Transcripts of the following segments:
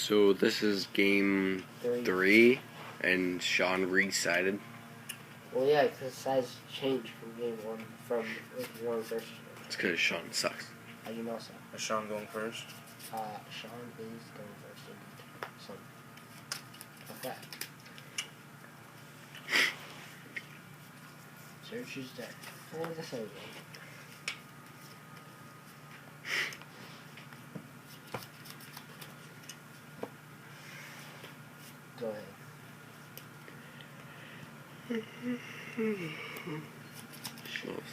So this is game 3, and Sean re-sided. Well, yeah, because sides changed from game 1, from one versus. It's because Sean sucks. How do you know so? Is Sean going first? Sean is going first, indeed. So, okay. Search is dead. For the third one. Go ahead. Show us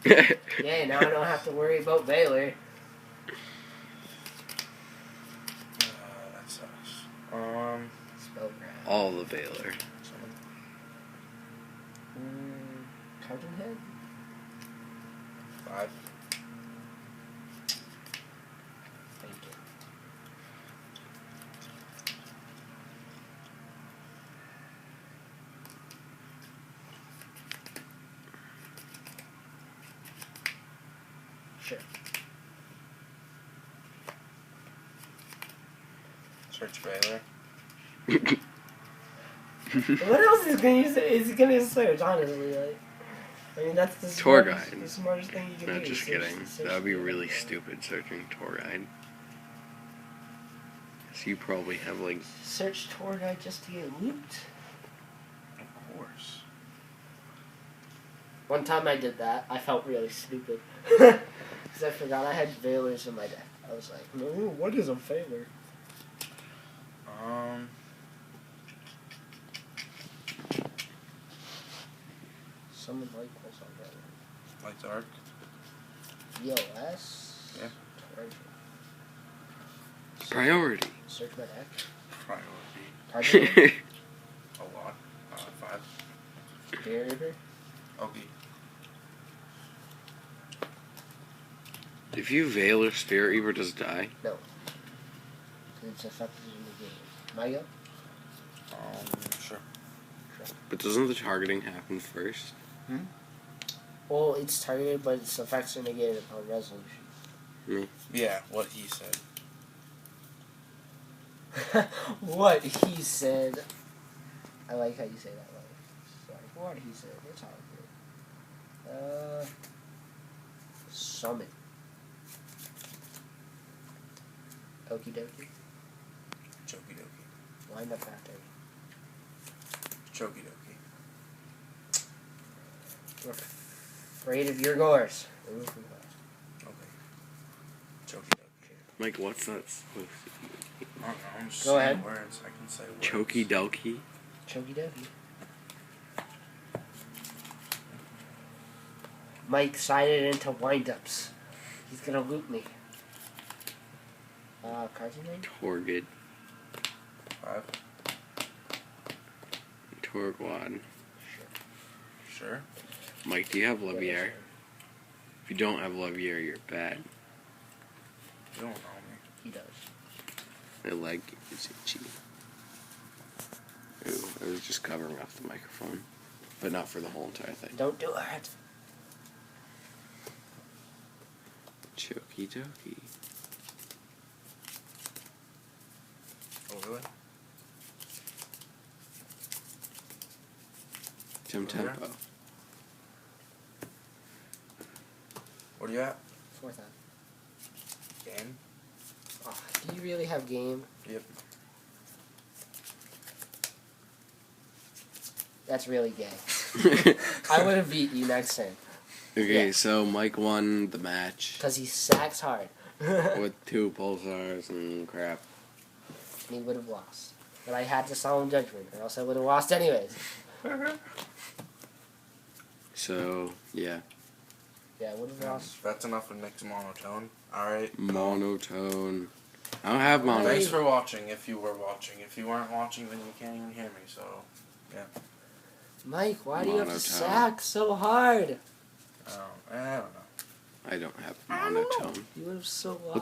that. Yeah, now I don't have to worry about Baylor. That sucks. Spellcraft. All the Baylor. Carton head? 5. Thank you. Sure. Search Baylor. What else is he gonna search, honestly? Like, I mean, that's the Tour smartest, guide. the smartest thing you can do. Not just kidding. That would be really stupid, searching tour guide. So you probably have like... Search tour guide just to get looped? Of course. One time I did that. I felt really stupid. Because I forgot I had Valors in my deck. I was like, no, what is a Valor? Someone like what's on Valor? Like dark? EOS? Yeah. Priority. Search my deck. Priority. Target. A lot. 5. Barrier. Okay. If you Baylor, Spirit Reaver does die. No. It's effective in the game. Maya? Sure. But doesn't the targeting happen first? Well, it's targeted, but its effects are negated upon resolution. Me. Yeah, what he said. What he said. I like how you say that. Like, sorry, what he said. It's all good. Summon. Okie dokie. Chokey dokey. Wind up after. Chokey dokey. We're afraid of your gores. Okay. Chokey dokey. Mike, what's that supposed to be? I don't know. I'm just Go saying ahead. words. I can say words. Chokey Delkey? Choky dokie. Mike sided into windups. He's gonna loot me. Cards in name? Torgid. 5. Torquad. Sure. Mike, do you have Levier? If you don't have Levier, you're bad. You don't know me. He does. My leg is itchy. Ooh, I was just covering off the microphone. But not for the whole entire thing. Don't do it. Chokey dokey. Oh, really? Jim Tempo. What are you at? 4th out. Game? Oh, do you really have game? Yep. That's really gay. I would have beat you next time. Okay, Yeah. so Mike won the match Because he sacks hard. with 2 pulsars and crap. And he would have lost. But I had to solemn judgment, or else I would have lost anyways. So, yeah. Yeah, I would have lost. That's enough with mixed monotone. Alright. Monotone. I don't have Thanks monotone. for watching, if you were watching. If you weren't watching, then you can't even hear me, so, yeah. Mike, why do you have to Monotone. sack so hard? I don't know. I don't have monotone. You would have so lost.